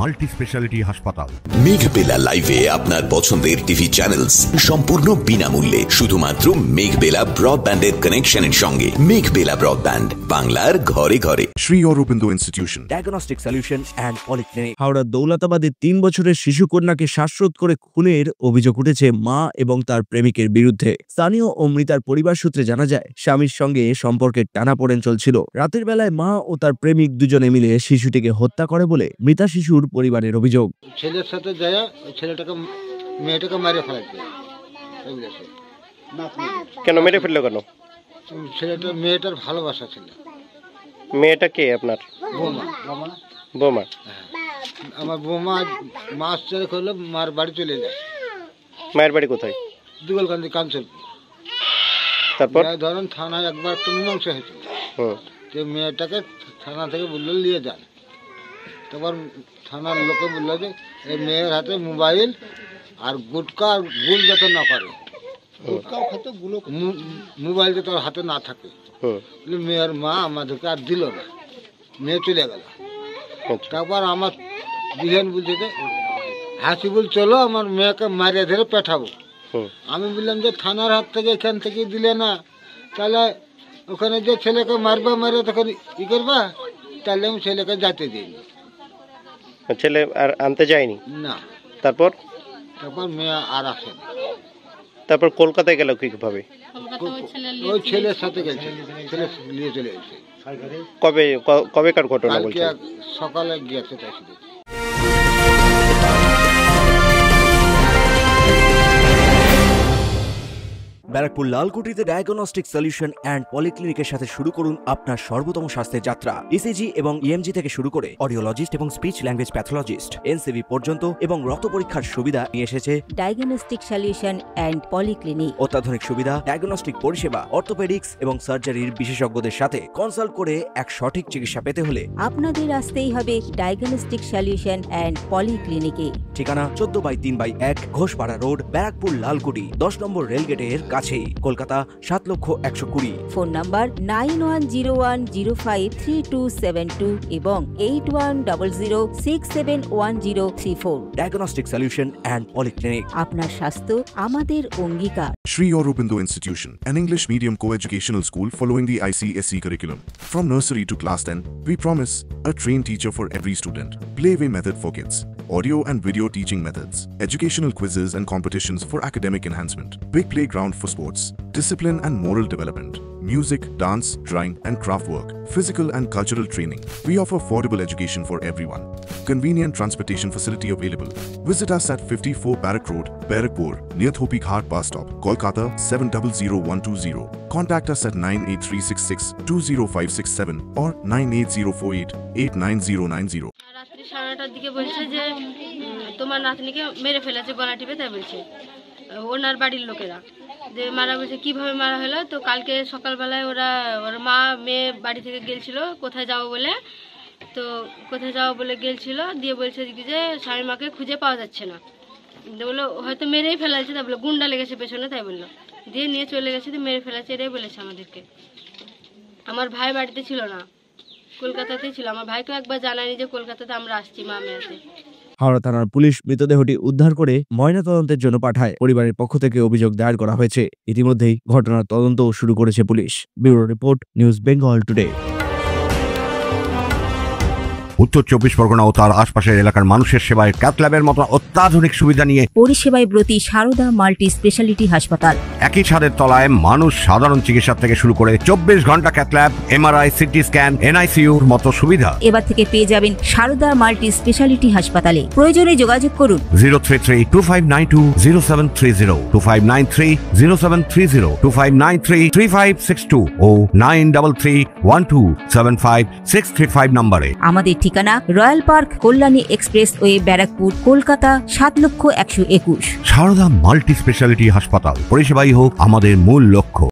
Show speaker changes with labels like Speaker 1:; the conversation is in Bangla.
Speaker 1: মাল্টি স্পেশালিটি হাসপাতাল।
Speaker 2: মেঘবেলা লাইভে আপনার পছন্দের টিভি চ্যানেলস সম্পূর্ণ বিনামূল্যে, শুধুমাত্র মেঘবেলা ব্রডব্যান্ডের কানেকশনের সঙ্গে। মেঘবেলা ব্রডব্যান্ড, বাংলার ঘরে ঘরে।
Speaker 1: Shri Aurobindo institution,
Speaker 3: diagnostic solution and polyclinic. হাওড়ার দৌলতাবাদে 3 বছরের শিশু কন্যাকে শ্বাসরোধ করে খুনের অভিযোগ উঠেছে মা এবং তার প্রেমিকের বিরুদ্ধে। স্থানীয় ও মৃতার পরিবার সূত্রে জানা যায়, স্বামীর সঙ্গে সম্পর্কের টানাপোড়েন চলছিল। রাতের বেলায় মা ও তার প্রেমিক দুজনে মিলে শিশুটিকে হত্যা করে বলে মৃতা শিশুর পরিবারের অভিযোগ।
Speaker 4: ছেলের সাথে যায় ছেলেটাকে মেয়েটাকে মেরে ফেলাচ্ছে।
Speaker 5: কেন মেরে ফেললো কেন?
Speaker 4: ছেলেটা মেয়েটার ভালোবাসা ছিল।
Speaker 5: মেয়েটা কে আপনার?
Speaker 4: বৌমা।
Speaker 5: বৌমা?
Speaker 4: আমার বৌমা মাস চলে করলে মার বাড়ি চলে যায়।
Speaker 5: মায়ের বাড়ি কোথায়?
Speaker 4: দুগলকান্দি কাঞ্চনপুর।
Speaker 5: তারপর
Speaker 4: ধরেন থানায় একবার একটা মীমাংসা হয়েছিল, তো মেয়েটাকে থানা থেকে বললো নিয়ে যান। তারপর থানার লোকে বললো যে এই মেয়ের হাতে মোবাইল আর গুটকা আর গুল যাতে না করে, মোবাইল যাতে হাতে না থাকে। মেয়ের মা আমাদেরকে আর দিল না, মেয়ে চলে গেল। তারপর আমার বিহেন বলছে যে হাসিবুল চলো আমার মেয়েকে মারিয়ে ধরে পেঠাবো। আমি বললাম যে থানার হাত থেকে এখান থেকে দিলে না, তাহলে ওখানে যে ছেলেকে মারবা মারে তখন ই করবা, তাহলে আমি ছেলেকে যেতে দিইনি।
Speaker 5: ছেলে আর আনতে যায়নি
Speaker 4: না।
Speaker 5: তারপর
Speaker 4: মেয়ে আর আসে না।
Speaker 5: তারপর কলকাতায় গেল কিভাবে?
Speaker 4: ওই ছেলের সাথে গেছে, ছেলে নিয়ে চলে গেছে।
Speaker 5: কবেকার ঘটনা বলছে?
Speaker 4: সকালে গিয়েছে। তাই
Speaker 3: ব্যারাকপুর লালকুটিতে ডায়াগনস্টিক সলিউশন অ্যান্ড পলিক্লিনিকের সাথে শুরু করুন আপনার সর্বোত্তম স্বাস্থ্যের যাত্রা। ইসিজি এবং ইএমজি থেকে শুরু করে অডিওলজিস্ট এবং স্পিচ ল্যাঙ্গুয়েজ প্যাথোলজিস্ট, এনসিভি পর্যন্ত এবং রক্ত পরীক্ষার সুবিধা নিয়ে এসেছে
Speaker 6: ডায়াগনস্টিক সলিউশন অ্যান্ড পলিক্লিনিক।
Speaker 3: অত্যাধুনিক সুবিধা, ডায়াগনস্টিক পরিষেবা, অর্থোপেডিক্স এবং সার্জারির বিশেষজ্ঞদের সাথে কনসাল্ট করে এক সঠিক চিকিৎসা পেতে হলে
Speaker 6: আপনাদের আসতেই হবে ডায়াগনস্টিক সলিউশন অ্যান্ড পলিক্লিনিকে।
Speaker 3: ঠিকানা 14/3/1 ঘোষপাড়া রোড, ব্যারাকপুর লালকুটি, 10 নম্বর রেলগেটের কাছেই, কলকাতা 7,120,000।
Speaker 6: ফোন নাম্বার 9101053272 এবং 8100671034।
Speaker 3: Diagnostic solution and polyclinic.
Speaker 6: আপনার স্বাস্থ্য আমাদের অঙ্গীকার।
Speaker 1: Sri Aurobindo Institution, an English medium co-educational school following the ICSE curriculum. From nursery to class 10, we promise a trained teacher for every student. Playway method for kids, audio and video teaching methods, educational quizzes and competitions for academic enhancement, big playground for sports, discipline and moral development, music, dance, drawing and craft work, physical and cultural training. We offer affordable education for everyone. Convenient transportation facility available. Visit us at 54 Barrack Road, Barakpur, near Thopi Ghat bus stop, Kolkata 700120. Contact us at 98366-20567 or 98048-89090.
Speaker 7: রাত্রি 9:30টার দিকে বলছে যে তোমার নাতনিকে মেরে ফেলেছে গলা টিপে, তাই বলছে ওনার বাড়ির লোকেরা। যে মারা বলছে কিভাবে মারা হলো, তো কালকে সকালবেলায় ওর মা মেয়ে বাড়ি থেকে গেলছিল কোথায় যাবো বলে, তো কোথায় যাবো বলে গেলছিল, দিয়ে বলছে যে স্বামী মাকে খুঁজে পাওয়া যাচ্ছে না, বললো হয়তো মেরেই ফেলাছে, তাই বললো গুন্ডা লেগেছে পেছনে, তাই বললো, দিয়ে নিয়ে চলে গেছে, তো মেরে ফেলাছে এটাই বলেছে আমাদেরকে। আমার ভাই বাড়িতে ছিল না, কলকাতাতেই ছিল। আমার ভাইকেও একবার জানায়নি যে কলকাতাতে আমরা আসছি মা মেয়েতে।
Speaker 3: হাওড়া থানার পুলিশ মৃতদেহটি উদ্ধার করে ময়নাতদন্তের জন্য পাঠায়। পরিবারের পক্ষ থেকে অভিযোগ দায়ের করা হয়েছে। ইতিমধ্যেই ঘটনার তদন্তও শুরু করেছে police. Bureau report, news Bengal today.
Speaker 1: উত্তর 24 পরগনা ও তার আশপাশের এলাকার মানুষের সেবায় ক্যাথ ল্যাবের মতো অত্যাধুনিক সুবিধা নিয়ে
Speaker 6: পরিষেবায় ব্রতী সারদা মাল্টি স্পেশালিটি হাসপাতাল।
Speaker 1: একই ছাদের তলায় মানুষ সাধারণ চিকিৎসা থেকে শুরু করে 24 ঘন্টা cath lab, MRI, CT scan, এনআইসিইউর মতো সুবিধা
Speaker 6: এবার থেকে পেয়ে যাবেন সারদা মাল্টি স্পেশালিটি হাসপাতালে। প্রয়োজনে যোগাযোগ করুন
Speaker 1: 033-2592-0730, 2593-0730, 2593-3562 ও 9331275635 নম্বরে।
Speaker 6: আমাদের ঠিকানা royal park, Kalyani express way, Barrackpore, Kolkata 7,121,000।
Speaker 1: Sarada multi speciality হাসপাতাল, পরিষেবাই হোক আমাদের মূল লক্ষ্য।